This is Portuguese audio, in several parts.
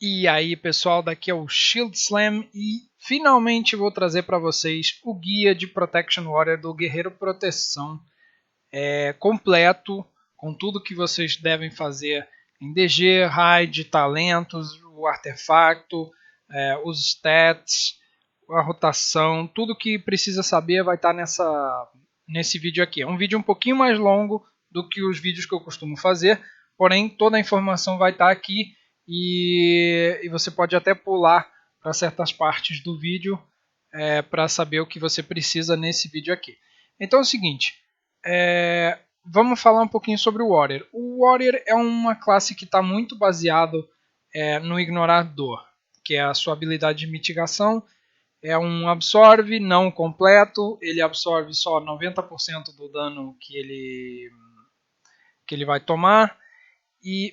E aí pessoal, daqui é o Shield Slam e finalmente vou trazer para vocês o guia de Protection Warrior do Guerreiro Proteção completo, com tudo que vocês devem fazer em DG, raid, talentos, o artefato, os stats, a rotação, tudo que precisa saber vai estar nesse vídeo aqui. É um vídeo um pouquinho mais longo do que os vídeos que eu costumo fazer, porém toda a informação vai estar aqui e você pode até pular para certas partes do vídeo para saber o que você precisa nesse vídeo aqui. Então é o seguinte, vamos falar um pouquinho sobre o Warrior. O Warrior é uma classe que está muito baseado no Ignorador, que é a sua habilidade de mitigação. É um absorve não completo, ele absorve só 90% do dano que ele vai tomar,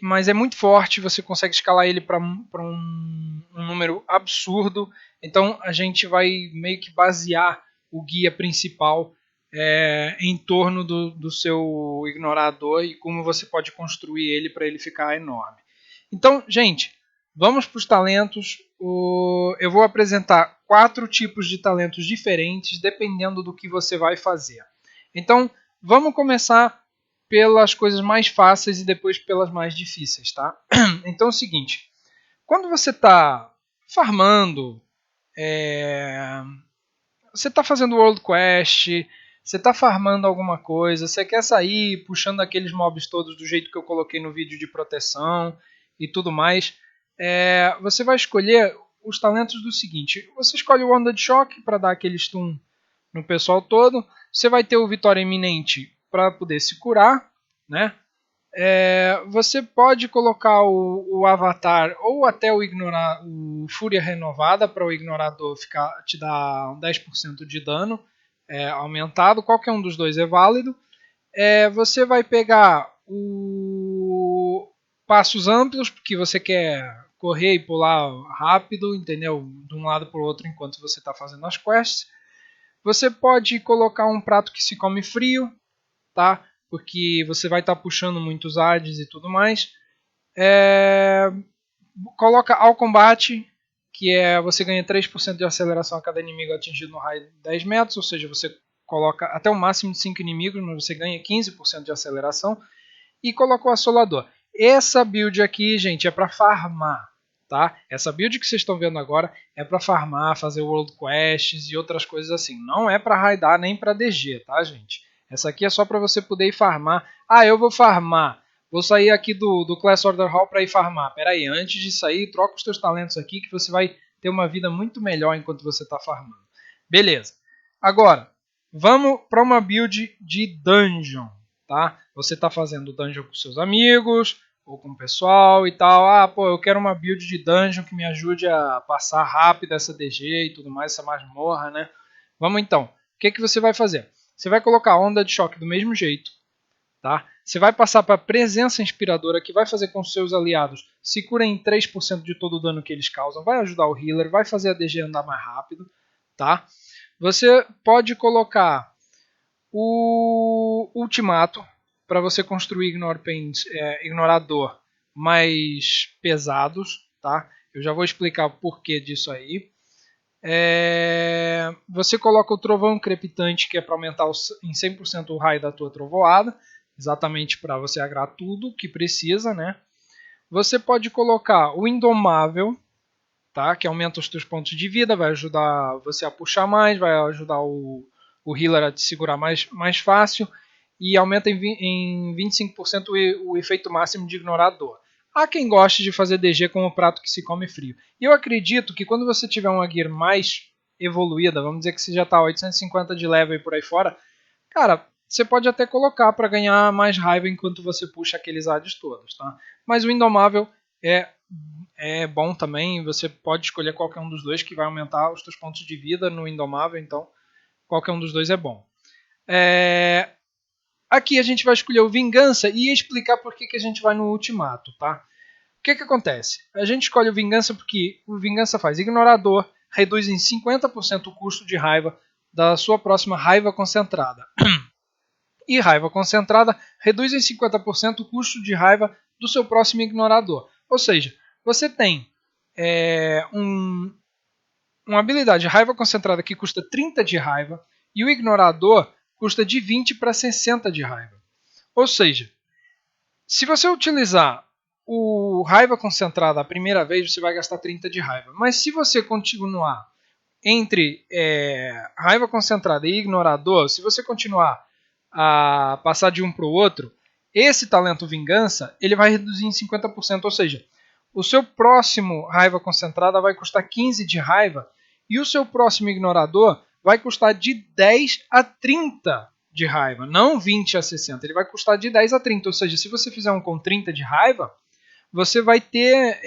mas é muito forte, você consegue escalar ele para um número absurdo. Então a gente vai meio que basear o guia principal em torno do seu ignorador e como você pode construir ele para ele ficar enorme. Então, gente, vamos para os talentos. Eu vou apresentar 4 tipos de talentos diferentes, dependendo do que você vai fazer. Então, vamos começar pelas coisas mais fáceis e depois pelas mais difíceis, tá? Então é o seguinte, quando você está farmando, você está fazendo World Quest, você está farmando alguma coisa, você quer sair puxando aqueles mobs todos do jeito que eu coloquei no vídeo de proteção e tudo mais, você vai escolher os talentos do seguinte, você escolhe o Onda de Choque para dar aquele stun no pessoal todo, você vai ter o Vitória Iminente para poder se curar, né? Você pode colocar o Avatar ou até o Fúria Renovada para o Ignorador te dar um 10% de dano aumentado. Qualquer um dos dois é válido. Você vai pegar o Passos Amplos, porque você quer correr e pular rápido, entendeu? De um lado para o outro enquanto você está fazendo as quests. Você pode colocar um prato que se come frio, tá? Porque você vai estar puxando muitos ads e tudo mais. Coloca ao combate, que você ganha 3% de aceleração a cada inimigo atingido no raio de 10 metros, ou seja, você coloca até o máximo de 5 inimigos, mas você ganha 15% de aceleração. E coloca o assolador. Essa build aqui, gente, é para farmar. Tá? Essa build que vocês estão vendo agora é para farmar, fazer World Quests e outras coisas assim. Não é para raidar nem para DG, tá, gente? Essa aqui é só para você poder ir farmar. Ah, eu vou farmar. Vou sair aqui do Class Order Hall para ir farmar. Pera aí, antes de sair, troca os teus talentos aqui que você vai ter uma vida muito melhor enquanto você está farmando. Beleza. Agora, vamos para uma build de Dungeon. Tá? Você está fazendo Dungeon com seus amigos ou com o pessoal e tal. Ah, pô, eu quero uma build de Dungeon que me ajude a passar rápido essa DG e tudo mais, essa masmorra, né? Vamos então. O que você vai fazer? Você vai colocar a Onda de Choque do mesmo jeito, tá? Você vai passar para a Presença Inspiradora, que vai fazer com que os seus aliados se curem 3% de todo o dano que eles causam, vai ajudar o healer, vai fazer a DG andar mais rápido, tá? Você pode colocar o Ultimato para você construir ignorador mais pesados, tá? Eu já vou explicar o porquê disso aí. Você coloca o Trovão Crepitante, que é para aumentar em 100% o raio da tua trovoada, exatamente para você agrar tudo que precisa, né? Você pode colocar o Indomável, tá? Que aumenta os teus pontos de vida, vai ajudar você a puxar mais, vai ajudar o healer a te segurar mais fácil e aumenta em 25% o efeito máximo de ignorador. Há quem goste de fazer DG com o prato que se come frio. E eu acredito que quando você tiver uma gear mais evoluída, vamos dizer que você já está 850 de level e por aí fora, cara, você pode até colocar para ganhar mais raiva enquanto você puxa aqueles ads todos, tá? Mas o Indomável é bom também, você pode escolher qualquer um dos dois que vai aumentar os seus pontos de vida no Indomável, então qualquer um dos dois é bom. Aqui a gente vai escolher o Vingança e explicar por que a gente vai no Ultimato, tá? O que acontece? A gente escolhe o Vingança porque o Vingança faz Ignorador, reduz em 50% o custo de raiva da sua próxima raiva concentrada. E raiva concentrada reduz em 50% o custo de raiva do seu próximo Ignorador. Ou seja, você tem uma habilidade de raiva concentrada que custa 30 de raiva e o ignorador custa de 20 para 60 de raiva. Ou seja, se você utilizar o raiva concentrada a primeira vez, você vai gastar 30 de raiva. Mas se você continuar entre raiva concentrada e ignorador, se você continuar a passar de um para o outro, esse talento vingança ele vai reduzir em 50%. Ou seja, o seu próximo raiva concentrada vai custar 15 de raiva e o seu próximo ignorador vai custar de 10 a 30 de raiva, não 20 a 60. Ele vai custar de 10 a 30. Ou seja, se você fizer um com 30 de raiva, você vai ter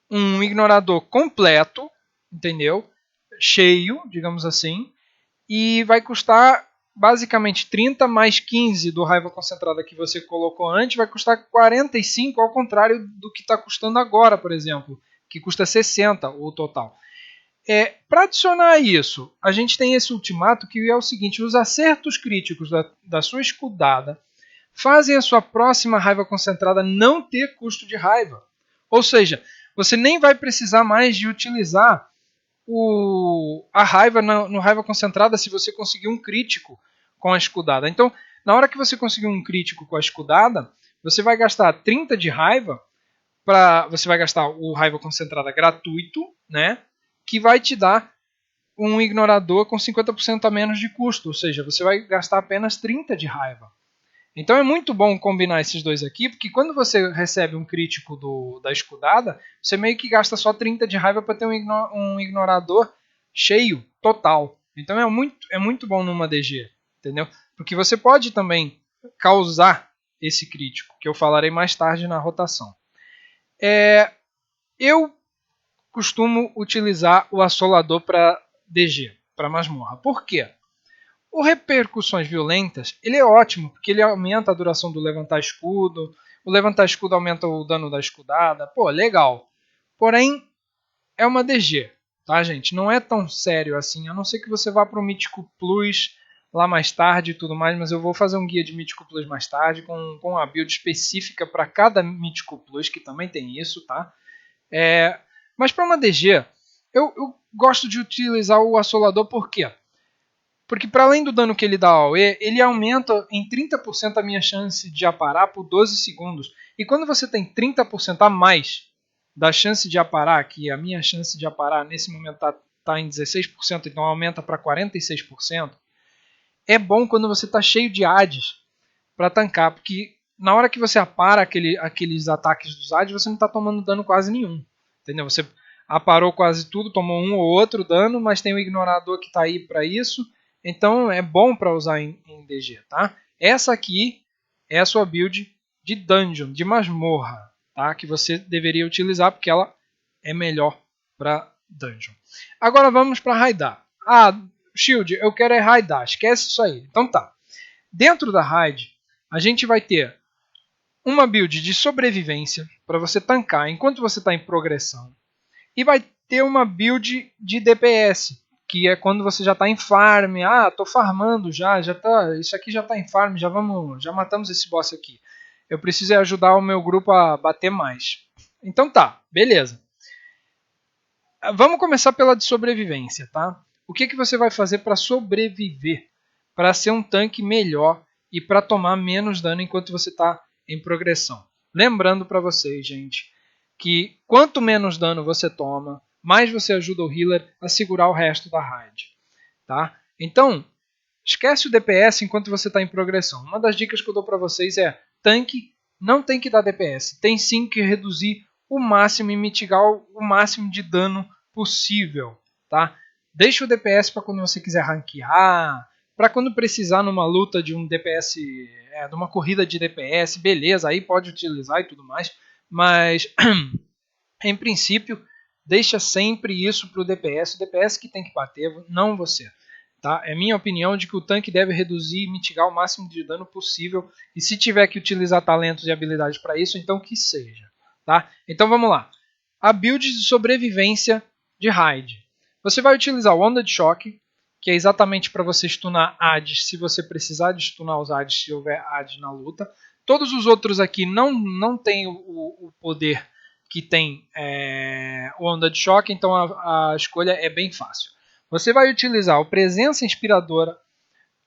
um ignorador completo, entendeu? Cheio, digamos assim, e vai custar basicamente 30 mais 15 do raiva concentrada que você colocou antes, vai custar 45, ao contrário do que está custando agora, por exemplo, que custa 60 o total. Para adicionar isso, a gente tem esse ultimato que é o seguinte: os acertos críticos da sua escudada fazem a sua próxima raiva concentrada não ter custo de raiva. Ou seja, você nem vai precisar mais de utilizar a raiva no raiva concentrada se você conseguir um crítico com a escudada. Então, na hora que você conseguir um crítico com a escudada, você vai gastar 30 de raiva, você vai gastar o raiva concentrada gratuito, né? Que vai te dar um ignorador com 50% a menos de custo, ou seja, você vai gastar apenas 30 de raiva. Então é muito bom combinar esses dois aqui, porque quando você recebe um crítico da escudada, você meio que gasta só 30 de raiva para ter um ignorador cheio, total. Então é muito bom numa DG, entendeu? Porque você pode também causar esse crítico, que eu falarei mais tarde na rotação. Eu costumo utilizar o assolador para DG, para masmorra. Por quê? O repercussões violentas ele é ótimo, porque ele aumenta a duração do levantar escudo, o levantar escudo aumenta o dano da escudada, pô, legal. Porém, é uma DG, tá, gente? Não é tão sério assim, a não ser que você vá para o Mítico Plus lá mais tarde e tudo mais, mas eu vou fazer um guia de Mítico Plus mais tarde, com uma build específica para cada Mítico Plus, que também tem isso, tá? Mas para uma DG, eu gosto de utilizar o assolador por quê? Porque para além do dano que ele dá ao E, ele aumenta em 30% a minha chance de aparar por 12 segundos. E quando você tem 30% a mais da chance de aparar, que a minha chance de aparar nesse momento está em 16%, então aumenta para 46%, é bom quando você está cheio de ADs para tancar, porque na hora que você apara aqueles ataques dos ADs, você não está tomando dano quase nenhum. Entendeu? Você aparou quase tudo, tomou um ou outro dano, mas tem o ignorador que está aí para isso. Então é bom para usar em DG, tá? Essa aqui é a sua build de dungeon, de masmorra, tá? Que você deveria utilizar porque ela é melhor para dungeon. Agora vamos para raidar. Shield, eu quero é raidar, esquece isso aí. Então tá. Dentro da raid, a gente vai ter uma build de sobrevivência para você tancar enquanto você está em progressão. E vai ter uma build de DPS, que é quando você já está em farm. Tô farmando isso aqui já está em farm, já matamos esse boss aqui. Eu preciso ajudar o meu grupo a bater mais. Então tá, beleza. Vamos começar pela de sobrevivência, tá? O que você vai fazer para sobreviver? Para ser um tanque melhor e para tomar menos dano enquanto você está em progressão. Lembrando para vocês, gente, que quanto menos dano você toma, mais você ajuda o healer a segurar o resto da raid. Tá? Então, esquece o DPS enquanto você está em progressão. Uma das dicas que eu dou para vocês é: tanque não tem que dar DPS, tem sim que reduzir o máximo e mitigar o máximo de dano possível. Tá? Deixa o DPS para quando você quiser ranquear, para quando precisar numa luta de um DPS, de uma corrida de DPS, beleza, aí pode utilizar e tudo mais, mas em princípio deixa sempre isso para o DPS que tem que bater, não você. Tá? É minha opinião de que o tanque deve reduzir e mitigar o máximo de dano possível, e se tiver que utilizar talentos e habilidades para isso, então que seja. Tá? Então vamos lá. A build de sobrevivência de raid. Você vai utilizar o Onda de Choque, que é exatamente para você stunar ADs se você precisar de stunar os ADs se houver AD na luta. Todos os outros aqui não têm o poder que tem onda de choque, então a escolha é bem fácil. Você vai utilizar o Presença Inspiradora,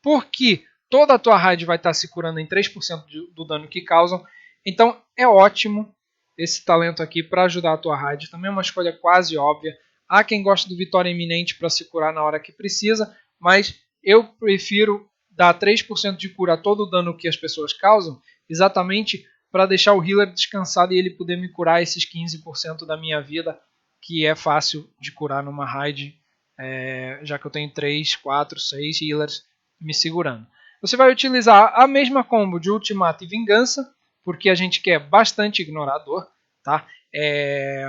porque toda a tua raid vai estar se curando em 3% do dano que causam, então é ótimo esse talento aqui para ajudar a tua raid. Também é uma escolha quase óbvia. Há quem gosta do Vitória Iminente para se curar na hora que precisa, mas eu prefiro dar 3% de cura a todo o dano que as pessoas causam, exatamente para deixar o healer descansado e ele poder me curar esses 15% da minha vida, que é fácil de curar numa raid, já que eu tenho 3, 4, 6 healers me segurando. Você vai utilizar a mesma combo de Ultimato e Vingança, porque a gente quer bastante ignorador, tá? É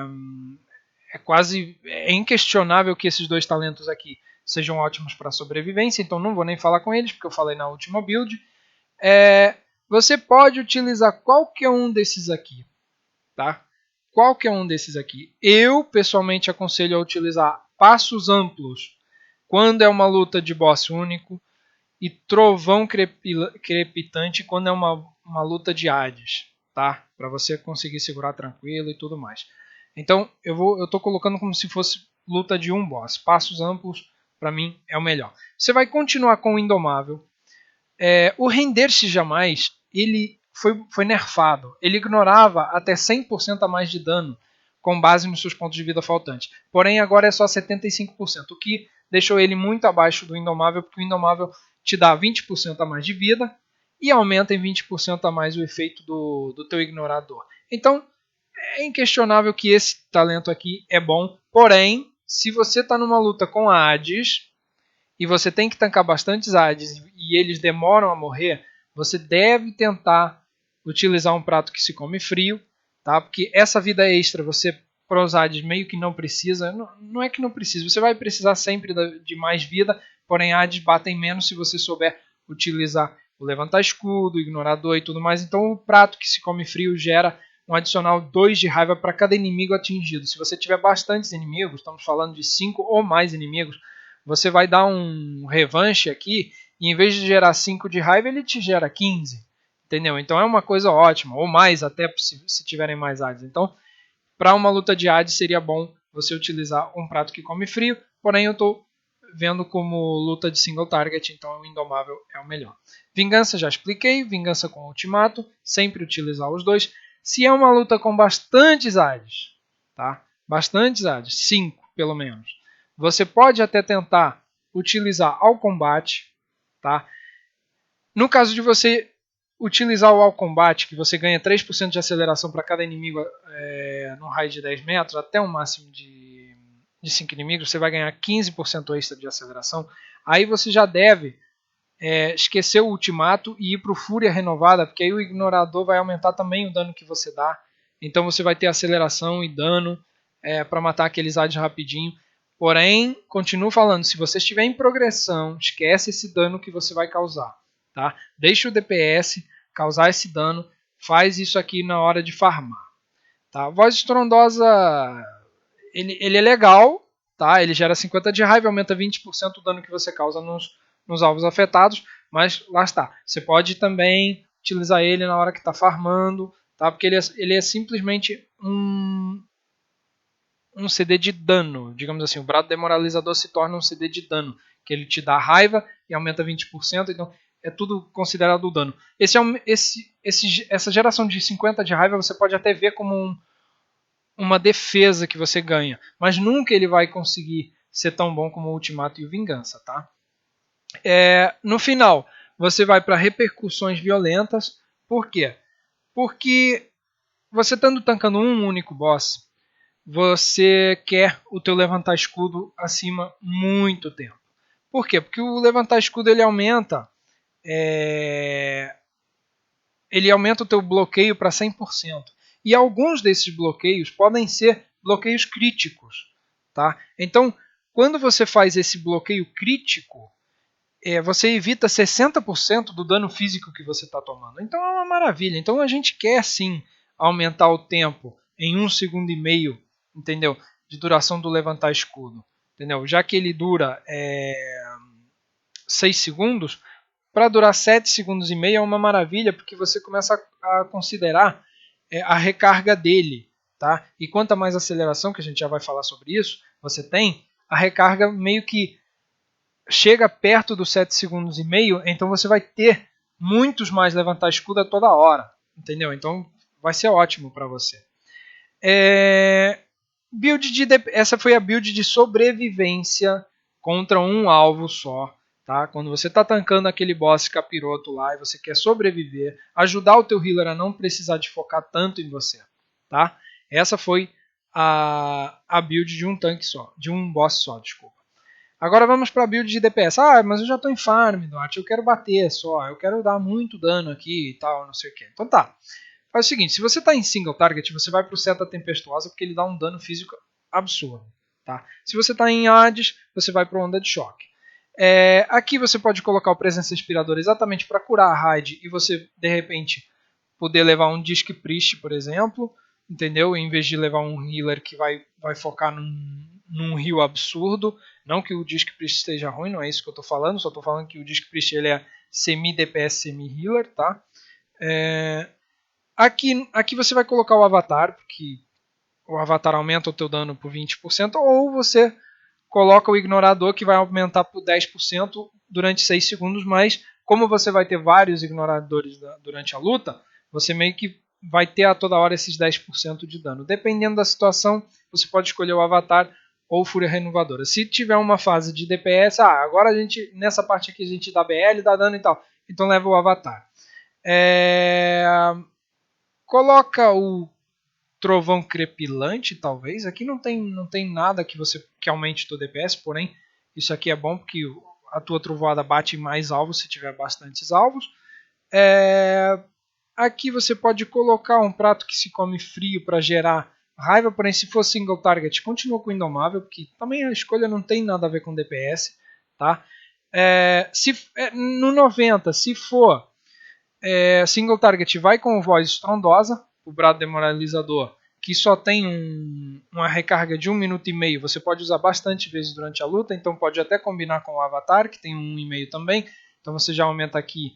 inquestionável que esses dois talentos aqui sejam ótimos para sobrevivência, então não vou nem falar com eles, porque eu falei na última build. Você pode utilizar qualquer um desses aqui, tá? Qualquer um desses aqui. Eu, pessoalmente, aconselho a utilizar Passos Amplos quando é uma luta de boss único e Trovão Crepitante quando é uma luta de Hades, tá? Para você conseguir segurar tranquilo e tudo mais. Então eu estou colocando como se fosse luta de um boss. Passos Amplos para mim é o melhor. Você vai continuar com o Indomável. O Render-se Jamais ele foi nerfado. Ele ignorava até 100% a mais de dano com base nos seus pontos de vida faltantes. Porém agora é só 75%, o que deixou ele muito abaixo do Indomável, porque o Indomável te dá 20% a mais de vida e aumenta em 20% a mais o efeito do teu ignorador. Então, é inquestionável que esse talento aqui é bom, porém, se você está numa luta com a Hades e você tem que tancar bastantes Hades e eles demoram a morrer, você deve tentar utilizar um prato que se come frio, tá? Porque essa vida extra você para os Hades meio que não precisa, não é que não precisa, você vai precisar sempre de mais vida, porém Hades batem menos se você souber utilizar o levantar escudo, o ignorador e tudo mais. Então o prato que se come frio gera um adicional 2 de raiva para cada inimigo atingido. Se você tiver bastantes inimigos, estamos falando de 5 ou mais inimigos, você vai dar um revanche aqui e em vez de gerar 5 de raiva, ele te gera 15. Entendeu? Então é uma coisa ótima, ou mais até se tiverem mais Hades. Então, para uma luta de Hades seria bom você utilizar um prato que come frio, porém eu estou vendo como luta de single target, então o Indomável é o melhor. Vingança já expliquei, Vingança com Ultimato, sempre utilizar os dois. Se é uma luta com bastantes Hades, tá? Bastantes Hades, 5 pelo menos. Você pode até tentar utilizar ao combate, tá? No caso de você utilizar o ao combate, que você ganha 3% de aceleração para cada inimigo no raio de 10 metros, até um máximo de 5 inimigos, você vai ganhar 15% extra de aceleração. Aí você já deve esquecer o ultimato e ir para o Fúria Renovada, porque aí o ignorador vai aumentar também o dano que você dá. Então você vai ter aceleração e dano para matar aqueles Hades rapidinho. Porém, continuo falando, se você estiver em progressão, esquece esse dano que você vai causar. Tá? Deixa o DPS causar esse dano, faz isso aqui na hora de farmar. Tá? Voz Estrondosa, ele é legal, tá? Ele gera 50 de raiva, aumenta 20% o dano que você causa nos alvos afetados, mas lá está. Você pode também utilizar ele na hora que está farmando, tá? Porque ele é simplesmente um CD de dano, digamos assim. O Brado Demoralizador se torna um CD de dano, que ele te dá raiva e aumenta 20%, então é tudo considerado dano. Essa geração de 50 de raiva você pode até ver como uma defesa que você ganha, mas nunca ele vai conseguir ser tão bom como o Ultimato e o Vingança, tá? No final, você vai para repercussões violentas. Por quê? Porque você estando tancando um único boss, você quer o teu levantar escudo acima muito tempo. Por quê? Porque o levantar escudo ele aumenta o teu bloqueio para 100%. E alguns desses bloqueios podem ser bloqueios críticos. Tá? Então, quando você faz esse bloqueio crítico, você evita 60% do dano físico que você está tomando. Então é uma maravilha. Então a gente quer sim aumentar o tempo em 1,5 segundo, entendeu? De duração do levantar escudo. Entendeu? Já que ele dura 6 segundos, para durar 7,5 segundos é uma maravilha, porque você começa a considerar a recarga dele. tá? E quanto mais aceleração, que a gente já vai falar sobre isso, você tem, a recarga meio que chega perto dos 7 segundos e meio, então você vai ter muitos mais levantar escudo a toda hora, entendeu? Então vai ser ótimo para você. Essa foi a build de sobrevivência contra um alvo só. Tá? Quando você está tancando aquele boss capiroto lá e você quer sobreviver, ajudar o teu healer a não precisar de focar tanto em você. Tá? Essa foi a build de um tanque só, de um boss só, desculpa. Agora vamos para a build de DPS. Ah, mas eu já estou em farm, Duarte, eu quero bater só, eu quero dar muito dano aqui e tal, não sei o que. Então tá, faz o seguinte, se você está em single target, você vai para o Seta Tempestuosa porque ele dá um dano físico absurdo. Tá? Se você está em Hades, você vai para o Onda de Choque. Aqui você pode colocar o Presença Inspiradora exatamente para curar a raid e você, de repente, poder levar um Disc Priest, por exemplo, entendeu? Em vez de levar um healer que vai focar num heal absurdo. Não que o Disc Priest esteja ruim, não é isso que eu estou falando, só estou falando que o Disc Priest ele é semi-DPS, semi-healer, tá? Aqui você vai colocar o Avatar, porque o Avatar aumenta o teu dano por 20%, ou você coloca o Ignorador, que vai aumentar por 10% durante 6 segundos, mas como você vai ter vários Ignoradores durante a luta, você meio que vai ter a toda hora esses 10% de dano. Dependendo da situação, você pode escolher o Avatar ou Fúria Renovadora. Se tiver uma fase de DPS, agora a gente, nessa parte aqui a gente dá BL, dá dano e tal, então leva o Avatar. Coloca o Trovão Crepilante, talvez. Aqui não tem nada que aumente o teu DPS, porém isso aqui é bom porque a tua trovoada bate em mais alvos se tiver bastantes alvos. Aqui você pode colocar um prato que se come frio para gerar raiva, porém se for single target continua com o Indomável, porque também a escolha não tem nada a ver com DPS. Tá? No 90, se for single target, vai com voz estrondosa, o brado demoralizador, que só tem uma recarga de 1 minuto e meio, você pode usar bastante vezes durante a luta, então pode até combinar com o Avatar, que tem 1,5 também, então você já aumenta aqui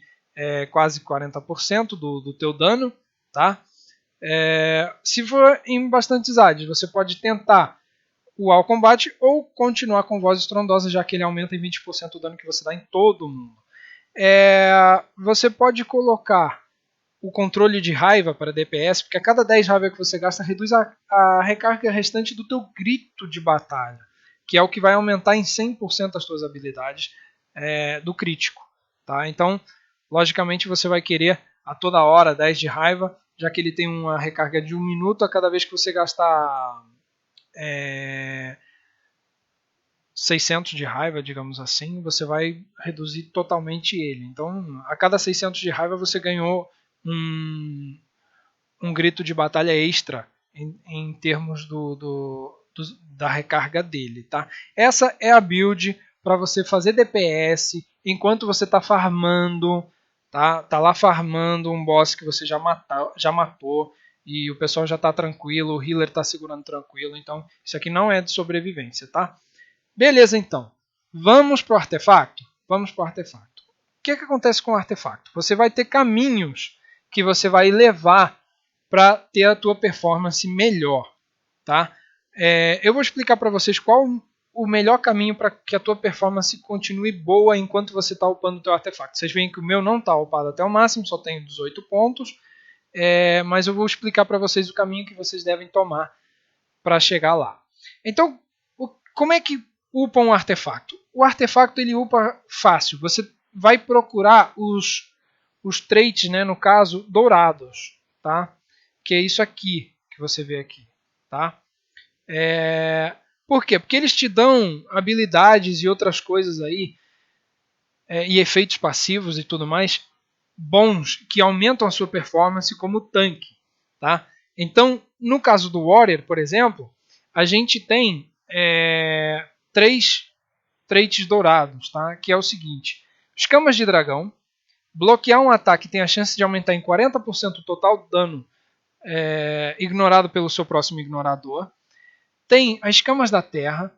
quase 40% do teu dano. Tá? Se for em bastantes ADs, você pode tentar o All Combat ou continuar com voz estrondosa, já que ele aumenta em 20% o dano que você dá em todo mundo. Você pode colocar o controle de raiva para DPS, porque a cada 10 raiva que você gasta, reduz a recarga restante do teu grito de batalha, que é o que vai aumentar em 100% as suas habilidades do crítico. Tá? Então, logicamente, você vai querer a toda hora 10 de raiva, já que ele tem uma recarga de 1 minuto a cada vez que você gastar 600 de raiva, digamos assim, você vai reduzir totalmente ele. Então, a cada 600 de raiva você ganhou um grito de batalha extra em termos da recarga dele. Tá? Essa é a build para você fazer DPS enquanto você está farmando. Tá lá farmando um boss que você já matou e o pessoal já está tranquilo, o healer está segurando tranquilo. Então, isso aqui não é de sobrevivência. Tá? Beleza, então. Vamos para o artefato? Vamos para o artefato. O que acontece com o artefato? Você vai ter caminhos que você vai levar para ter a tua performance melhor. Tá? Eu vou explicar para vocês qual o melhor caminho para que a tua performance continue boa enquanto você está upando o teu artefato. Vocês veem que o meu não está upado até o máximo, só tenho 18 pontos. Mas eu vou explicar para vocês o caminho que vocês devem tomar para chegar lá. Então, como é que upa um artefato? O artefato ele upa fácil. Você vai procurar os traits, né, no caso, dourados. Tá? Que é isso aqui que você vê aqui. Tá? Por quê? Porque eles te dão habilidades e outras coisas aí, e efeitos passivos e tudo mais, bons, que aumentam a sua performance como tanque. Tá? Então, no caso do Warrior, por exemplo, a gente tem 3 traits dourados, tá? Que é o seguinte: escamas de dragão, bloquear um ataque tem a chance de aumentar em 40% o total dano ignorado pelo seu próximo ignorador. Tem as escamas da terra.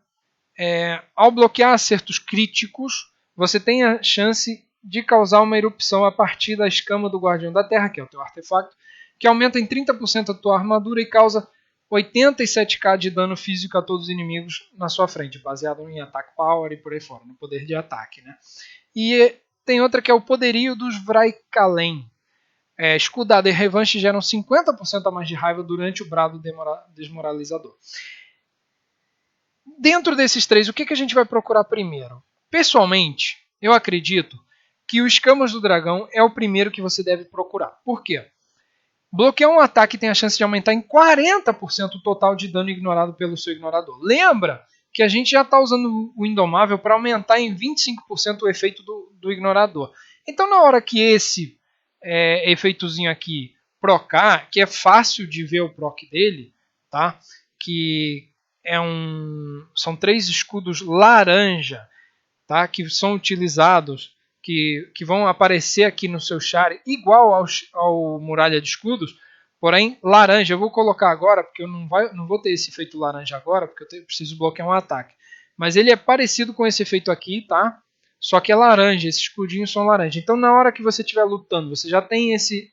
Ao bloquear acertos críticos, você tem a chance de causar uma erupção a partir da escama do Guardião da Terra, que é o teu artefato, que aumenta em 30% a tua armadura e causa 87k de dano físico a todos os inimigos na sua frente, baseado em Attack Power e por aí fora, no poder de ataque, né? E tem outra que é o poderio dos Vraikalen. Escudada e revanche geram 50% a mais de raiva durante o brado desmoralizador. Dentro desses três, o que a gente vai procurar primeiro? Pessoalmente, eu acredito que o Escamas do Dragão é o primeiro que você deve procurar. Por quê? Bloquear um ataque tem a chance de aumentar em 40% o total de dano ignorado pelo seu ignorador. Lembra que a gente já está usando o Indomável para aumentar em 25% o efeito do ignorador. Então, na hora que esse efeitozinho aqui procar, que é fácil de ver o proc dele, tá? Que são 3 escudos laranja, tá? Que são utilizados, que vão aparecer aqui no seu char igual ao Muralha de Escudos, porém laranja. Eu vou colocar agora, porque eu não vou ter esse efeito laranja agora, porque eu preciso bloquear um ataque. Mas ele é parecido com esse efeito aqui, tá? Só que é laranja, esses escudinhos são laranja. Então na hora que você estiver lutando, você já tem esse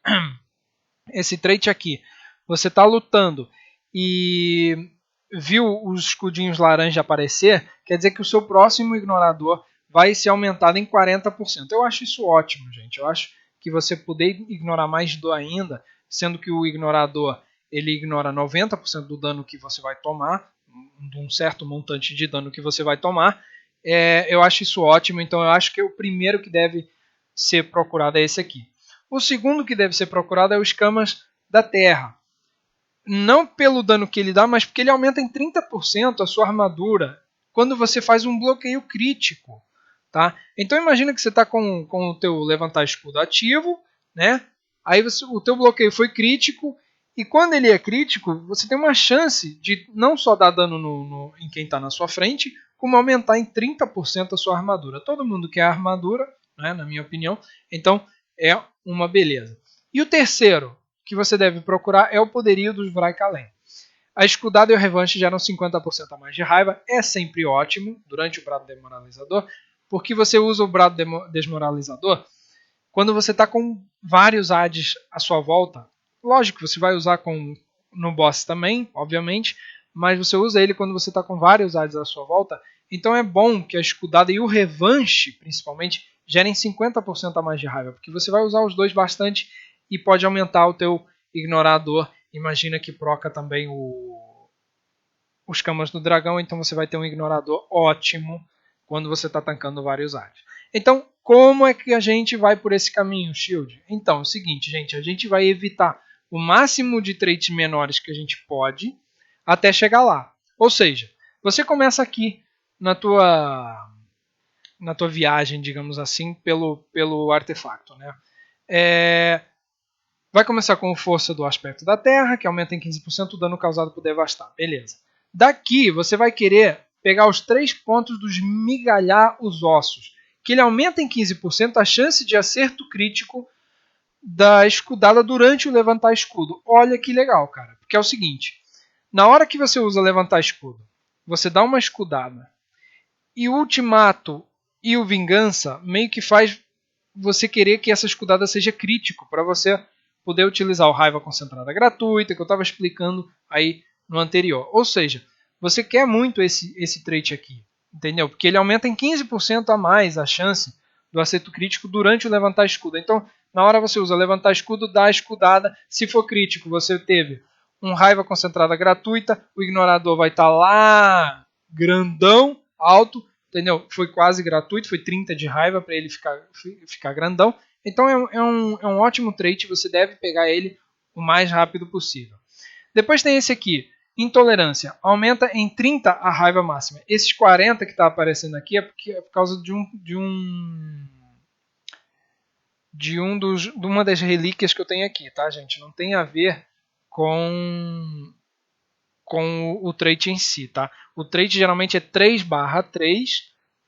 trait aqui. Você está lutando e viu os escudinhos laranja aparecer, quer dizer que o seu próximo ignorador vai ser aumentado em 40%. Eu acho isso ótimo, gente. Eu acho que você poder ignorar mais ainda, sendo que o ignorador ele ignora 90% do dano que você vai tomar, de um certo montante de dano que você vai tomar. Eu acho isso ótimo, então eu acho que o primeiro que deve ser procurado é esse aqui. O segundo que deve ser procurado é o Escamas da Terra. Não pelo dano que ele dá, mas porque ele aumenta em 30% a sua armadura quando você faz um bloqueio crítico. Tá? Então imagina que você está com o teu levantar escudo ativo, né? Aí o teu bloqueio foi crítico, e quando ele é crítico, você tem uma chance de não só dar dano em quem está na sua frente, como aumentar em 30% a sua armadura. Todo mundo quer armadura, né, na minha opinião, então é uma beleza. E o terceiro que você deve procurar é o poderio dos Vraikalen. A escudada e o revanche geram 50% a mais de raiva, é sempre ótimo durante o brado demoralizador, porque você usa o brado desmoralizador quando você está com vários ADs à sua volta. Lógico que você vai usar no boss também, obviamente, mas você usa ele quando você está com vários ADs à sua volta. Então é bom que a escudada e o revanche, principalmente, gerem 50% a mais de raiva, porque você vai usar os dois bastante e pode aumentar o teu ignorador. Imagina que proca também os Camas do Dragão, então você vai ter um ignorador ótimo quando você está tancando vários ADs. Então, como é que a gente vai por esse caminho, Shield? Então, é o seguinte, gente, a gente vai evitar o máximo de traits menores que a gente pode até chegar lá. Ou seja, você começa aqui na tua viagem, digamos assim, pelo artefato, né? Vai começar com força do aspecto da Terra, que aumenta em 15% o dano causado por devastar. Beleza. Daqui, você vai querer pegar os 3 pontos do esmigalhar os ossos, que ele aumenta em 15% a chance de acerto crítico da escudada durante o levantar escudo. Olha que legal, cara. Porque é o seguinte, na hora que você usa levantar escudo, você dá uma escudada, e o ultimato e o vingança meio que faz você querer que essa escudada seja crítico, para você poder utilizar o raiva concentrada gratuita, que eu estava explicando aí no anterior. Ou seja, você quer muito esse trait aqui, entendeu? Porque ele aumenta em 15% a mais a chance do acerto crítico durante o levantar escudo. Então, na hora você usa levantar escudo, dá a escudada. Se for crítico, você teve um raiva concentrada gratuita, o ignorador vai estar lá grandão, alto, entendeu? Foi quase gratuito, foi 30 de raiva para ele ficar grandão. Então é um ótimo trait, você deve pegar ele o mais rápido possível. Depois tem esse aqui, intolerância, aumenta em 30 a raiva máxima. Esses 40 que está aparecendo aqui é por causa de uma das relíquias que eu tenho aqui, tá, gente? Não tem a ver com o trait em si, tá? O trait geralmente é 3/3,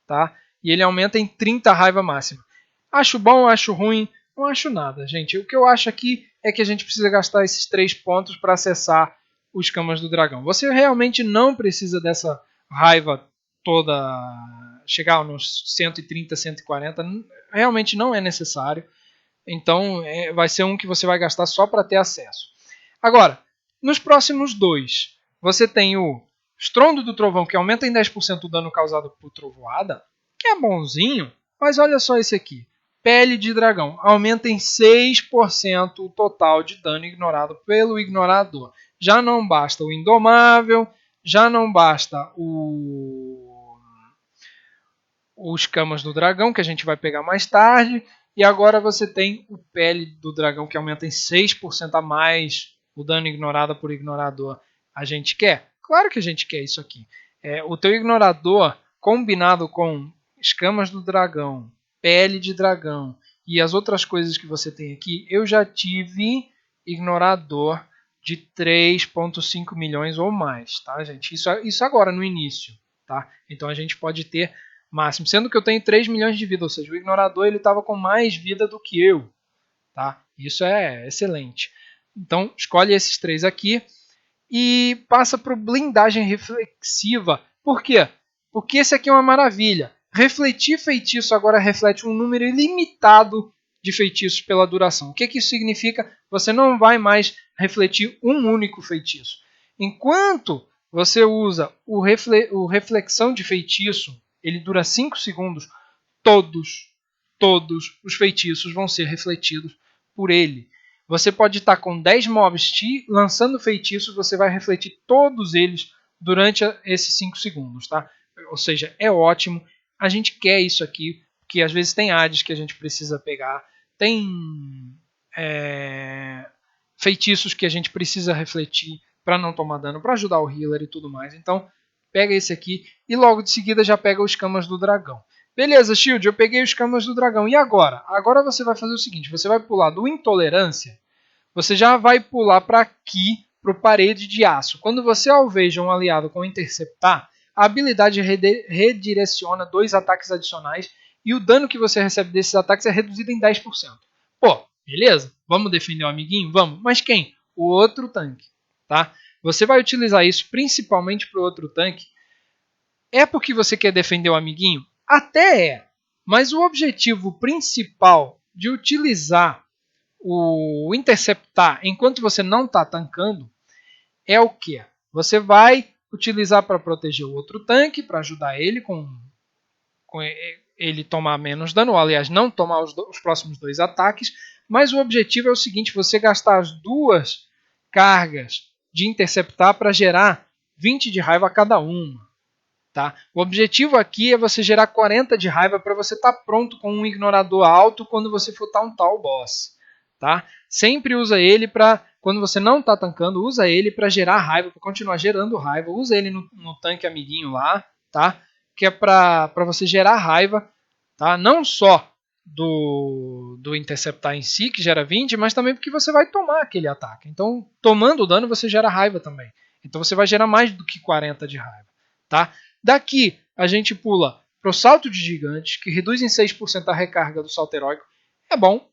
tá? E ele aumenta em 30 a raiva máxima. Acho bom, acho ruim, não acho nada, gente. O que eu acho aqui é que a gente precisa gastar esses 3 pontos para acessar os Camas do Dragão. Você realmente não precisa dessa raiva toda chegar nos 130, 140. Realmente não é necessário. Então vai ser um que você vai gastar só para ter acesso. Agora, nos próximos 2, Você tem o Estrondo do Trovão, que aumenta em 10% o dano causado por trovoada, que é bonzinho, mas olha só esse aqui. Pele de Dragão, aumenta em 6% o total de dano ignorado pelo ignorador. Já não basta o Indomável, já não basta os Camas do Dragão, que a gente vai pegar mais tarde, e agora você tem o Pele do Dragão, que aumenta em 6% a mais o dano ignorado por ignorador. A gente quer? Claro que a gente quer isso aqui. O teu ignorador, combinado com Escamas do Dragão, Pele de Dragão e as outras coisas que você tem aqui, eu já tive ignorador de 3,5 milhões ou mais, tá, gente? Isso agora, no início, tá? Então a gente pode ter máximo, sendo que eu tenho 3 milhões de vida, ou seja, o ignorador ele estava com mais vida do que eu, tá? Isso é excelente. Então escolhe esses 3 aqui e passa para o blindagem reflexiva. Por quê? Porque esse aqui é uma maravilha. Refletir feitiço agora reflete um número ilimitado de feitiços pela duração. O que isso significa? Você não vai mais refletir um único feitiço. Enquanto você usa o reflexão de feitiço, ele dura 5 segundos, todos os feitiços vão ser refletidos por ele. Você pode estar com 10 mobs te lançando feitiços, você vai refletir todos eles durante esses 5 segundos, tá? Ou seja, é ótimo. A gente quer isso aqui, porque às vezes tem Hades que a gente precisa pegar, tem feitiços que a gente precisa refletir para não tomar dano, para ajudar o healer e tudo mais. Então, pega esse aqui e logo de seguida já pega os Camas do Dragão. Beleza, Shield, eu peguei os Camas do Dragão. E agora? Agora você vai fazer o seguinte, você vai pular do Intolerância, você já vai pular para aqui, para o Parede de Aço. Quando você alveja um aliado com Interceptar, a habilidade redireciona 2 ataques adicionais e o dano que você recebe desses ataques é reduzido em 10%. Pô, beleza? Vamos defender o amiguinho? Vamos. Mas quem? O outro tanque, tá? Você vai utilizar isso principalmente para o outro tanque. É porque você quer defender o amiguinho? Até é. Mas o objetivo principal de utilizar o interceptar enquanto você não está tancando é o que? Você vai utilizar para proteger o outro tanque, para ajudar ele com ele tomar menos dano, ou aliás, não tomar os próximos 2 ataques, mas o objetivo é o seguinte, você gastar as 2 cargas de interceptar para gerar 20 de raiva cada uma. Tá? O objetivo aqui é você gerar 40 de raiva para você estar pronto com um ignorador alto quando você for tauntar o boss. Tá? Sempre usa ele para, quando você não está tancando, usa ele para gerar raiva, para continuar gerando raiva. Usa ele no tanque amiguinho lá, tá? Que é para você gerar raiva, tá? Não só do interceptar em si, que gera 20, mas também porque você vai tomar aquele ataque. Então, tomando o dano, você gera raiva também. Então, você vai gerar mais do que 40 de raiva. Tá? Daqui, a gente pula para o Salto de Gigantes, que reduz em 6% a recarga do salto heróico. É bom,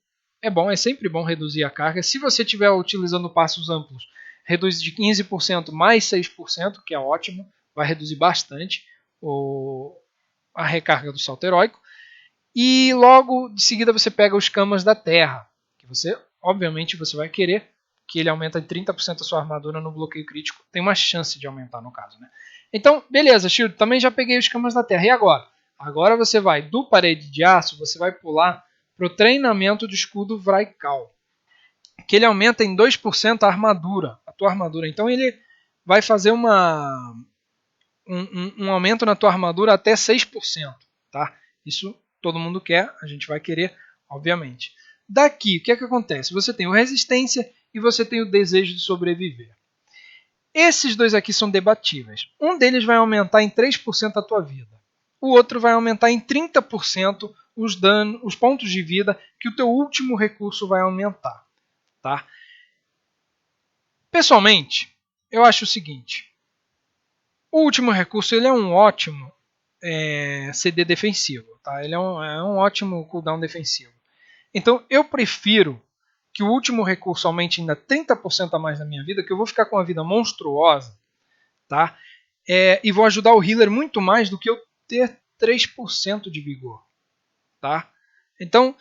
é sempre bom reduzir a carga. Se você estiver utilizando passos amplos, reduz de 15% mais 6%, que é ótimo, vai reduzir bastante a recarga do salto heróico. E logo de seguida você pega os Camas da Terra, que você, obviamente, você vai querer, que ele aumenta em 30% a sua armadura no bloqueio crítico. Tem uma chance de aumentar no caso, né? Então, beleza, Shield, também já peguei os Camas da Terra. E agora? Agora você vai do Parede de Aço, você vai pular para o treinamento do escudo Vraikal, que ele aumenta em 2% a armadura, a tua armadura. Então ele vai fazer um aumento na tua armadura até 6%. Tá? Isso todo mundo quer, a gente vai querer, obviamente. Daqui, o que é que acontece? Você tem o Resistência e você tem o Desejo de Sobreviver. Esses dois aqui são debatíveis. Um deles vai aumentar em 3% a tua vida. O outro vai aumentar em 30% os pontos de vida que o teu último recurso vai aumentar. Tá? Pessoalmente, eu acho o seguinte. O último recurso ele é um ótimo CD defensivo. Tá? Ele é um ótimo cooldown defensivo. Então eu prefiro que o último recurso aumente ainda 30% a mais na minha vida, que eu vou ficar com uma vida monstruosa, tá? E vou ajudar o healer muito mais do que eu ter 3% de vigor, tá? Então,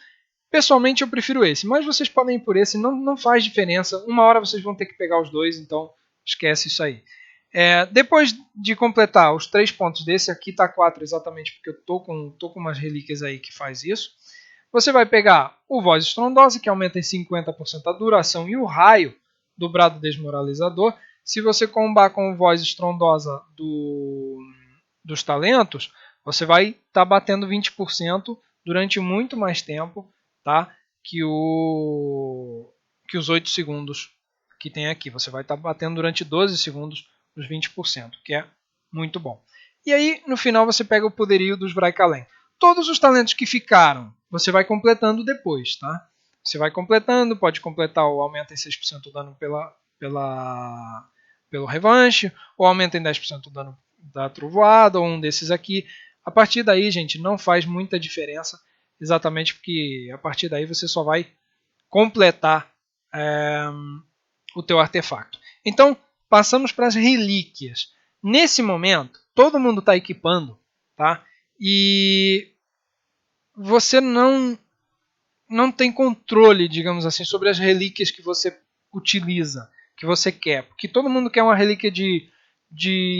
pessoalmente eu prefiro esse, mas vocês podem ir por esse, não faz diferença. Uma hora vocês vão ter que pegar os dois, então esquece isso aí. Depois de completar os 3 pontos desse, aqui está 4 exatamente porque eu tô com umas relíquias aí que faz isso. Você vai pegar o Voz Estrondosa, que aumenta em 50% a duração e o raio do Brado Desmoralizador. Se você combar com o Voz Estrondosa dos talentos, você vai estar batendo 20% durante muito mais tempo, tá? Que os 8 segundos que tem aqui. Você vai estar batendo durante 12 segundos os 20%, que é muito bom. E aí, no final, você pega o poderio dos Vraikalen. Todos os talentos que ficaram, você vai completando depois, tá? Você vai completando, pode completar o aumenta em 6% o dano pelo revanche, ou aumenta em 10% o dano da trovoada, ou um desses aqui. A partir daí, gente, não faz muita diferença, exatamente porque a partir daí você só vai completar o teu artefato. Então, passamos para as relíquias. Nesse momento, todo mundo está equipando, tá? E você não tem controle, digamos assim, sobre as relíquias que você utiliza, que você quer. Porque todo mundo quer uma relíquia de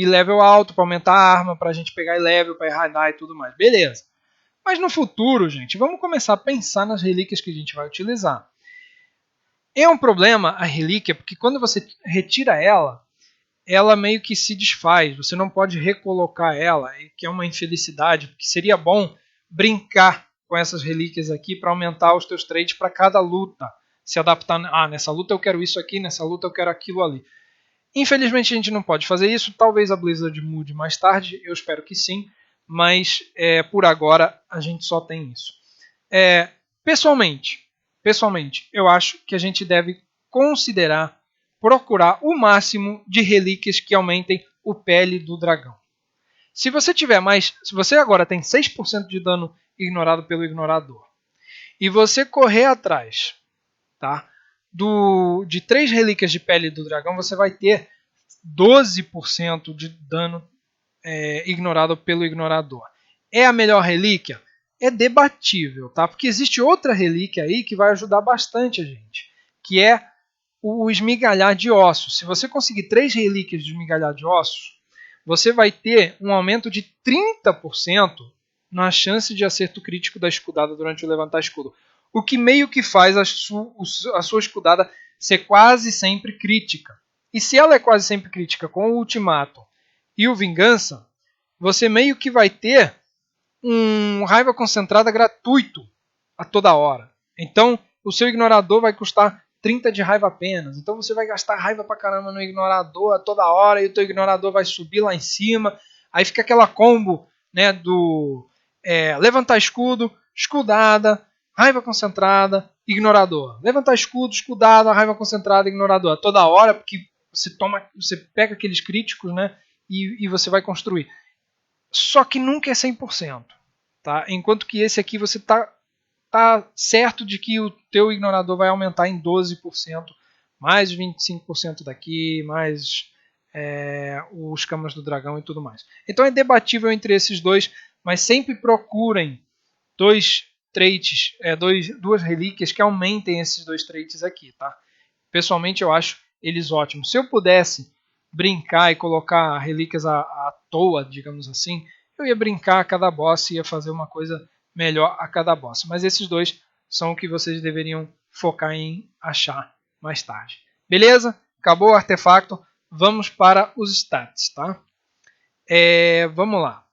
level alto para aumentar a arma, para a gente pegar level, para errar e tudo mais. Beleza. Mas no futuro, gente, vamos começar a pensar nas relíquias que a gente vai utilizar. É um problema a relíquia, porque quando você retira ela meio que se desfaz. Você não pode recolocar ela, que é uma infelicidade, porque seria bom brincar com essas relíquias aqui para aumentar os teus trades para cada luta. Se adaptar, nessa luta eu quero isso aqui, nessa luta eu quero aquilo ali. Infelizmente a gente não pode fazer isso, talvez a Blizzard mude mais tarde, eu espero que sim, mas por agora a gente só tem isso. Pessoalmente, eu acho que a gente deve considerar procurar o máximo de relíquias que aumentem o pele do dragão. Se você agora tem 6% de dano ignorado pelo ignorador, e você correr atrás, tá, de 3 relíquias de pele do dragão, você vai ter 12% de dano ignorado pelo ignorador. É a melhor relíquia? É debatível, tá? Porque existe outra relíquia aí que vai ajudar bastante a gente, que é o esmigalhar de ossos. Se você conseguir 3 relíquias de esmigalhar de ossos, você vai ter um aumento de 30% na chance de acerto crítico da escudada durante o levantar escudo. O que meio que faz a sua escudada ser quase sempre crítica. E se ela é quase sempre crítica com o ultimato e o vingança, você meio que vai ter um raiva concentrada gratuito a toda hora. Então, o seu ignorador vai custar 30 de raiva apenas. Então você vai gastar raiva pra caramba no ignorador a toda hora e o teu ignorador vai subir lá em cima. Aí fica aquela combo, né, do levantar escudo, escudada, raiva concentrada, ignorador. Levantar escudo, escudada, raiva concentrada, ignorador. A toda hora, porque você pega aqueles críticos, né, e você vai construir. Só que nunca é 100%. Tá? Enquanto que esse aqui você tá certo de que o teu ignorador vai aumentar em 12%, mais 25% daqui, mais os camas do dragão e tudo mais. Então é debatível entre esses dois, mas sempre procurem dois traits, duas relíquias que aumentem esses dois traits aqui. Tá? Pessoalmente eu acho eles ótimos. Se eu pudesse brincar e colocar relíquias à toa, digamos assim, eu ia brincar a cada boss e ia fazer uma coisa melhor a cada boss. Mas esses dois são o que vocês deveriam focar em achar mais tarde. Beleza? Acabou o artefato. Vamos para os stats, tá? Vamos lá.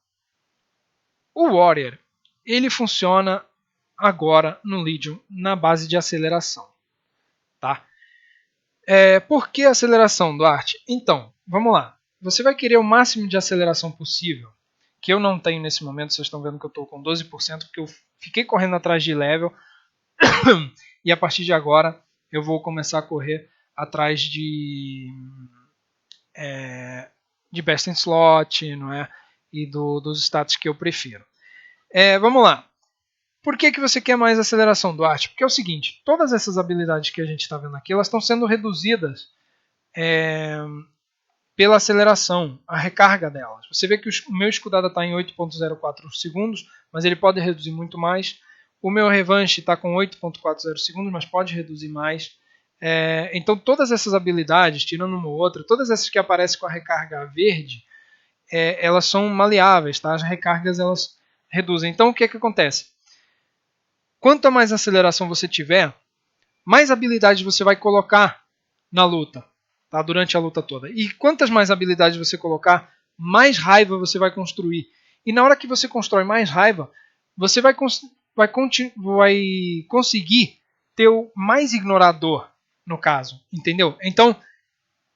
O Warrior, ele funciona agora no Legion na base de aceleração, tá? Por que aceleração, Duarte? Então, vamos lá. Você vai querer o máximo de aceleração possível, que eu não tenho nesse momento. Vocês estão vendo que eu estou com 12%, porque eu fiquei correndo atrás de level. E a partir de agora, eu vou começar a correr atrás de best in slot, não é? E dos status que eu prefiro. Vamos lá. Por que você quer mais aceleração, Duarte? Porque é o seguinte, todas essas habilidades que a gente está vendo aqui, elas estão sendo reduzidas pela aceleração, a recarga delas. Você vê que o meu escudada está em 8.04 segundos, mas ele pode reduzir muito mais. O meu revanche está com 8.40 segundos, mas pode reduzir mais. Então todas essas habilidades, tirando uma ou outra, todas essas que aparecem com a recarga verde, elas são maleáveis, tá? As recargas elas reduzem. Então o que acontece? Quanto mais aceleração você tiver, mais habilidades você vai colocar na luta, tá? Durante a luta toda. E quantas mais habilidades você colocar, mais raiva você vai construir. E na hora que você constrói mais raiva, você vai conseguir ter o mais ignorador, no caso, entendeu? Então,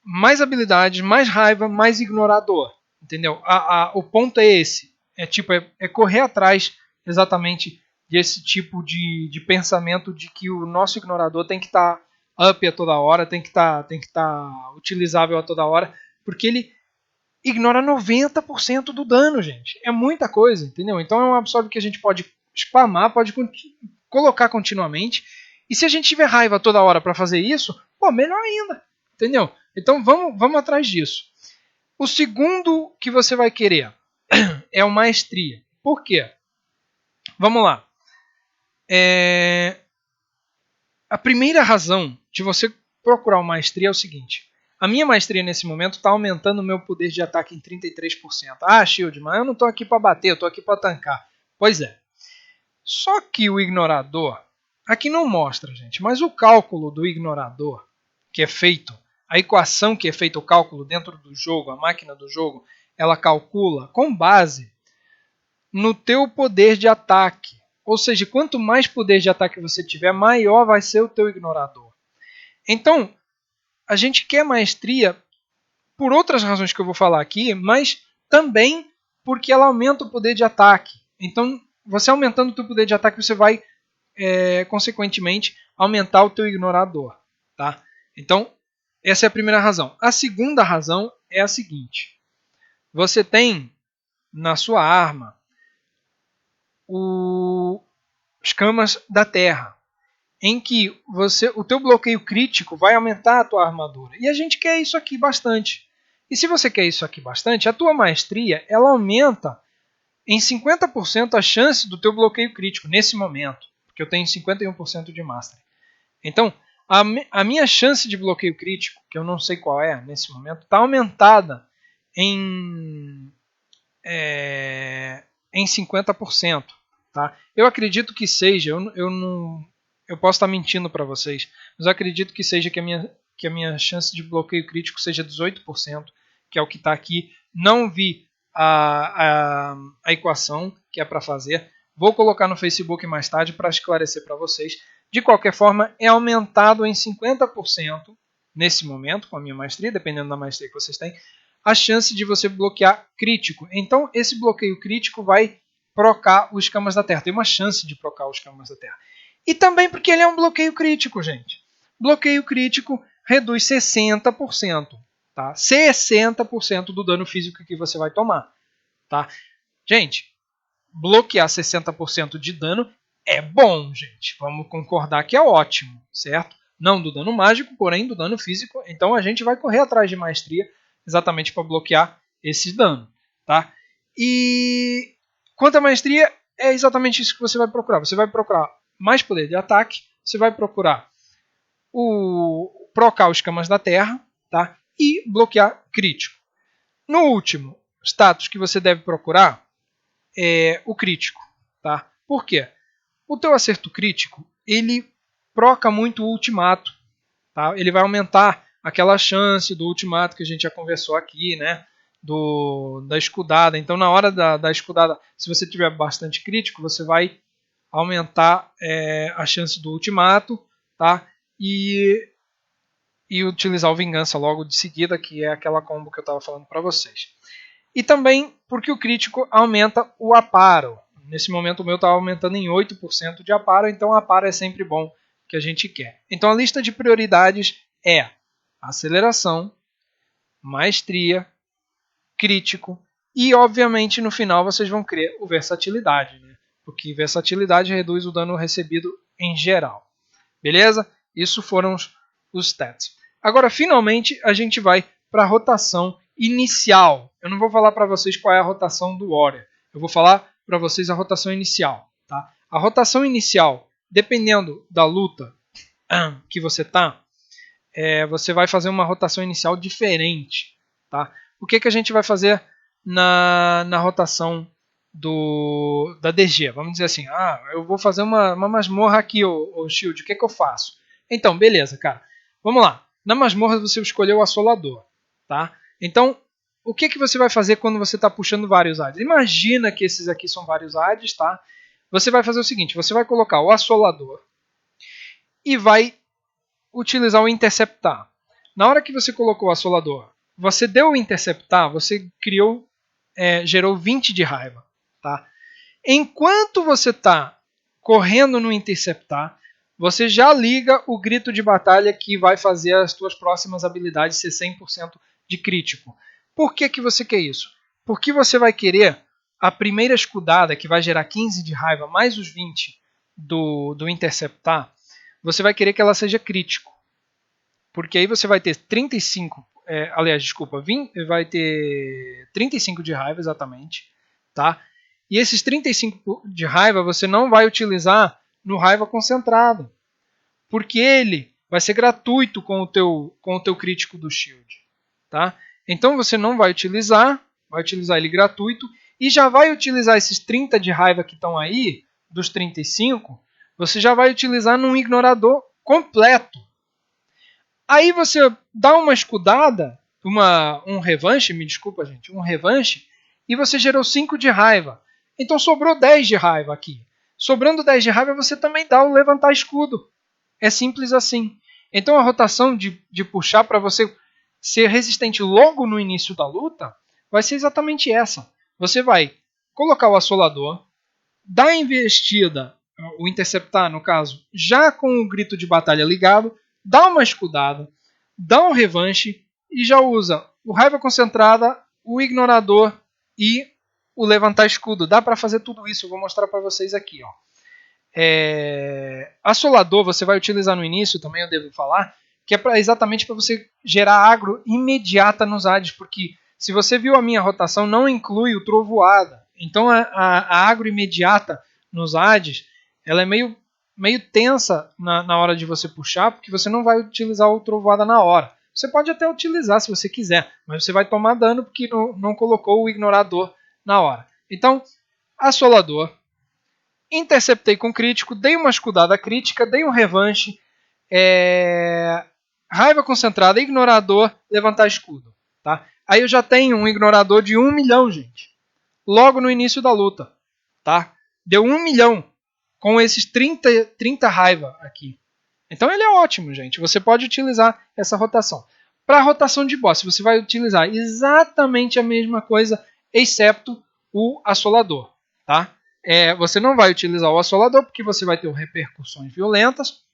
mais habilidades, mais raiva, mais ignorador, entendeu? O ponto é esse, é correr atrás exatamente desse tipo de pensamento de que o nosso ignorador tem que estar up a toda hora, tem que estar utilizável a toda hora, porque ele ignora 90% do dano, gente. É muita coisa, entendeu? Então é um absorbe que a gente pode spamar, pode colocar continuamente. E se a gente tiver raiva toda hora para fazer isso, pô, melhor ainda, entendeu? Então vamos atrás disso. O segundo que você vai querer é o maestria. Por quê? Vamos lá. A primeira razão de você procurar uma maestria é o seguinte. A minha maestria nesse momento está aumentando o meu poder de ataque em 33%. Ah, Shield, mas eu não estou aqui para bater, eu estou aqui para tancar. Pois é. Só que o ignorador, aqui não mostra, gente, mas o cálculo do ignorador, que é feito, a equação que é feita o cálculo dentro do jogo, a máquina do jogo, ela calcula com base no teu poder de ataque. Ou seja, quanto mais poder de ataque você tiver, maior vai ser o teu ignorador. Então, a gente quer maestria por outras razões que eu vou falar aqui, mas também porque ela aumenta o poder de ataque. Então, você aumentando o teu poder de ataque, você vai, consequentemente, aumentar o teu ignorador. Tá? Então, essa é a primeira razão. A segunda razão é a seguinte. Você tem na sua arma os camas da terra, em que o teu bloqueio crítico vai aumentar a tua armadura. E a gente quer isso aqui bastante. E se você quer isso aqui bastante, a tua maestria ela aumenta em 50% a chance do teu bloqueio crítico nesse momento, porque eu tenho 51% de mastery. Então, a minha chance de bloqueio crítico, que eu não sei qual é nesse momento, está aumentada em 50%. Tá? Eu acredito que seja, eu posso estar mentindo para vocês, mas eu acredito que seja que a minha chance de bloqueio crítico seja 18%, que é o que está aqui. Não vi a equação que é para fazer. Vou colocar no Facebook mais tarde para esclarecer para vocês. De qualquer forma, é aumentado em 50% nesse momento, com a minha maestria, dependendo da maestria que vocês têm, a chance de você bloquear crítico. Então, esse bloqueio crítico vai procar os camas da terra. Tem uma chance de procar os camas da terra. E também porque ele é um bloqueio crítico, gente. Bloqueio crítico reduz 60%. Tá? 60% do dano físico que você vai tomar. Tá? Gente, bloquear 60% de dano é bom, gente. Vamos concordar que é ótimo, certo? Não do dano mágico, porém do dano físico. Então a gente vai correr atrás de maestria exatamente para bloquear esse dano. Tá? E quanto à maestria, é exatamente isso que você vai procurar. Você vai procurar mais poder de ataque, você vai procurar procar os camas da terra, tá? E bloquear crítico. No último status que você deve procurar é o crítico. Tá? Por quê? O teu acerto crítico, ele proca muito o ultimato. Tá? Ele vai aumentar aquela chance do ultimato que a gente já conversou aqui, né? Da escudada. Então, na hora da escudada, se você tiver bastante crítico, você vai aumentar a chance do ultimato, tá? E utilizar o vingança logo de seguida, que é aquela combo que eu estava falando para vocês. E também porque o crítico aumenta o aparo. Nesse momento o meu está aumentando em 8% de aparo, então aparo é sempre bom, que a gente quer. Então a lista de prioridades é aceleração, maestria, crítico e obviamente no final vocês vão querer o versatilidade, né? Porque versatilidade reduz o dano recebido em geral. Beleza? Isso foram os stats. Agora finalmente a gente vai para a rotação inicial. Eu não vou falar para vocês qual é a rotação do Warrior. Eu vou falar para vocês a rotação inicial. Tá? A rotação inicial, dependendo da luta que você tá, você vai fazer uma rotação inicial diferente. Tá? O que a gente vai fazer na rotação da DG? Vamos dizer assim, eu vou fazer uma masmorra aqui, o Shield, o que eu faço? Então, beleza, cara. Vamos lá. Na masmorra você escolheu o Assolador. Tá? Então, o que você vai fazer quando você está puxando vários ADs? Imagina que esses aqui são vários ADs, tá? Você vai fazer o seguinte, você vai colocar o Assolador e vai utilizar o Interceptar. Na hora que você colocou o Assolador, você deu o Interceptar, você gerou 20 de raiva. Tá? Enquanto você está correndo no Interceptar, você já liga o Grito de Batalha que vai fazer as suas próximas habilidades ser 100% de crítico. Por que você quer isso? Porque você vai querer a primeira escudada, que vai gerar 15 de raiva, mais os 20 do Interceptar, você vai querer que ela seja crítico. Porque aí você vai ter 35, vai ter 35 de raiva exatamente, tá? E esses 35 de raiva você não vai utilizar no raiva concentrado, porque ele vai ser gratuito com o teu crítico do shield, tá? Então você não vai utilizar ele gratuito e já vai utilizar esses 30 de raiva que estão aí, dos 35, você já vai utilizar num ignorador completo. Aí você dá uma escudada, um revanche, me desculpa gente, um revanche, e você gerou 5 de raiva. Então sobrou 10 de raiva aqui. Sobrando 10 de raiva você também dá o levantar escudo. É simples assim. Então a rotação de puxar para você ser resistente logo no início da luta vai ser exatamente essa. Você vai colocar o Assolador, dar a investida, o Interceptar no caso, já com o Grito de Batalha ligado, dá uma escudada, dá um revanche e já usa o Raiva Concentrada, o Ignorador e o Levantar Escudo. Dá para fazer tudo isso, eu vou mostrar para vocês aqui. Ó. Assolador você vai utilizar no início, também eu devo falar, que é exatamente para você gerar agro imediata nos ADs, porque se você viu a minha rotação, não inclui o Trovoada. Então a agro imediata nos ADs, ela é meio tensa na hora de você puxar, porque você não vai utilizar o Trovoada na hora. Você pode até utilizar se você quiser, mas você vai tomar dano porque não colocou o Ignorador na hora. Então, Assolador, interceptei com crítico, dei uma escudada crítica, dei um revanche, raiva concentrada, ignorador, levantar escudo. Tá? Aí eu já tenho um ignorador de 1 milhão, gente. Logo no início da luta. Tá? Deu 1 milhão com esses 30 raiva aqui. Então ele é ótimo, gente. Você pode utilizar essa rotação. Para a rotação de boss, você vai utilizar exatamente a mesma coisa, exceto o Assolador. Tá? Você não vai utilizar o Assolador porque você vai ter repercussões violentas.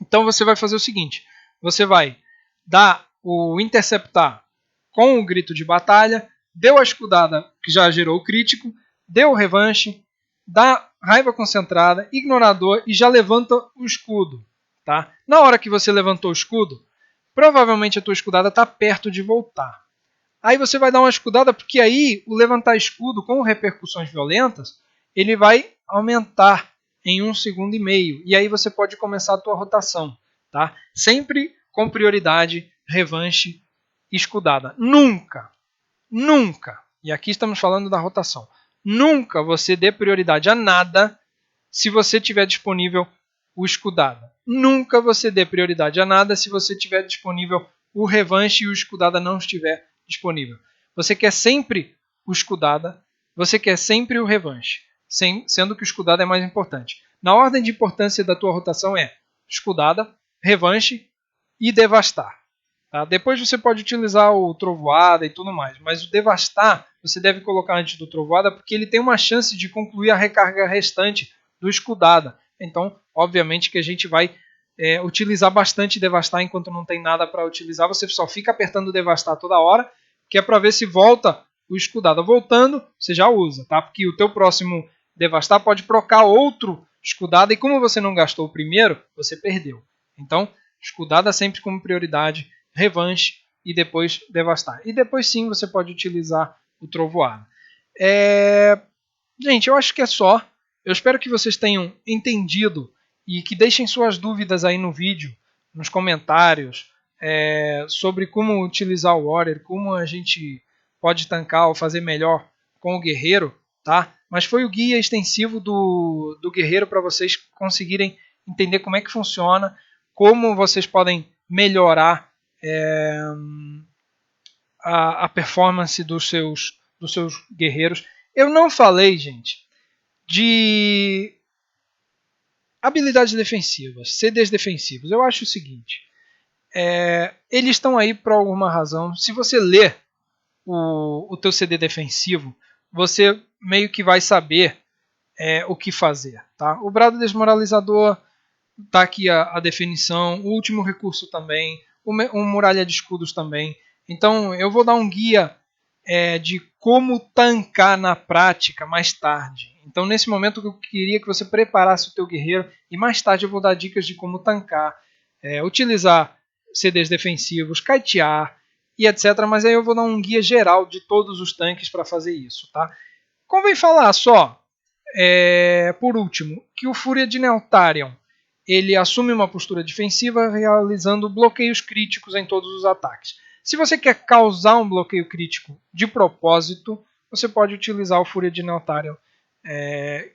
Então você vai fazer o seguinte, você vai dar o Interceptar com o Grito de Batalha, deu a escudada que já gerou o crítico, deu o revanche, dá raiva concentrada, ignorador e já levanta o escudo. Tá? Na hora que você levantou o escudo, provavelmente a tua escudada está perto de voltar. Aí você vai dar uma escudada porque aí o levantar escudo com repercussões violentas, ele vai aumentar em 1,5 segundos. E aí você pode começar a tua rotação. Tá? Sempre com prioridade, revanche e escudada. Nunca, e aqui estamos falando da rotação, nunca você dê prioridade a nada se você tiver disponível o escudada. Nunca você dê prioridade a nada se você tiver disponível o revanche e o escudada não estiver disponível. Você quer sempre o escudada, você quer sempre o revanche, sendo que o escudada é mais importante. Na ordem de importância da tua rotação é escudada, revanche e devastar. Tá? Depois você pode utilizar o trovoada e tudo mais, mas o devastar você deve colocar antes do trovoada porque ele tem uma chance de concluir a recarga restante do escudada. Então, obviamente que a gente vai utilizar bastante devastar enquanto não tem nada para utilizar. Você só fica apertando devastar toda hora, que é para ver se volta o escudada. Voltando, você já usa, tá? Porque o teu próximo devastar pode procar outro escudada e como você não gastou o primeiro, você perdeu. Então, escudada sempre como prioridade, revanche e depois devastar. E depois sim você pode utilizar o trovoada. Gente, eu acho que é só. Eu espero que vocês tenham entendido e que deixem suas dúvidas aí no vídeo nos comentários sobre como utilizar o Warrior, como a gente pode tancar ou fazer melhor com o guerreiro, tá? Mas foi o guia extensivo do guerreiro para vocês conseguirem entender como é que funciona, como vocês podem melhorar a performance dos seus guerreiros. Eu não falei, gente, de habilidades defensivas, CDs defensivos. Eu acho o seguinte, eles estão aí por alguma razão. Se você ler o teu CD defensivo, você meio que vai saber o que fazer. Tá? O brado desmoralizador, tá aqui a definição, o último recurso também, o muralha de escudos também. Então eu vou dar um guia de como tancar na prática mais tarde. Então nesse momento eu queria que você preparasse o teu guerreiro e mais tarde eu vou dar dicas de como tancar, utilizar CDs defensivos, kitear e etc. Mas aí eu vou dar um guia geral de todos os tanques para fazer isso. Tá? Convém falar só, por último, que o Fúria de Neltharion ele assume uma postura defensiva realizando bloqueios críticos em todos os ataques. Se você quer causar um bloqueio crítico de propósito, você pode utilizar o Fúria de Neltharion,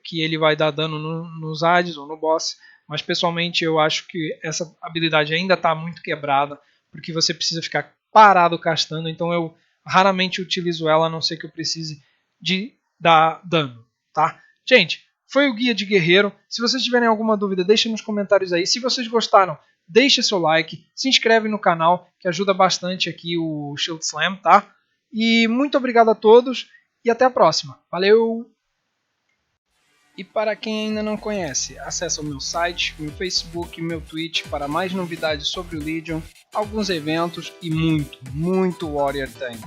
que ele vai dar dano nos ADs ou no boss, mas pessoalmente eu acho que essa habilidade ainda está muito quebrada, porque você precisa ficar parado castando, então eu raramente utilizo ela, a não ser que eu precise de dar dano. Tá? Gente, foi o guia de guerreiro. Se vocês tiverem alguma dúvida, deixem nos comentários aí. Se vocês gostaram, deixe seu like, se inscreve no canal, que ajuda bastante aqui o Shield Slam, tá? E muito obrigado a todos e até a próxima. Valeu! E para quem ainda não conhece, acesse o meu site, meu Facebook, meu Twitch para mais novidades sobre o Legion, alguns eventos e muito Warrior Tank.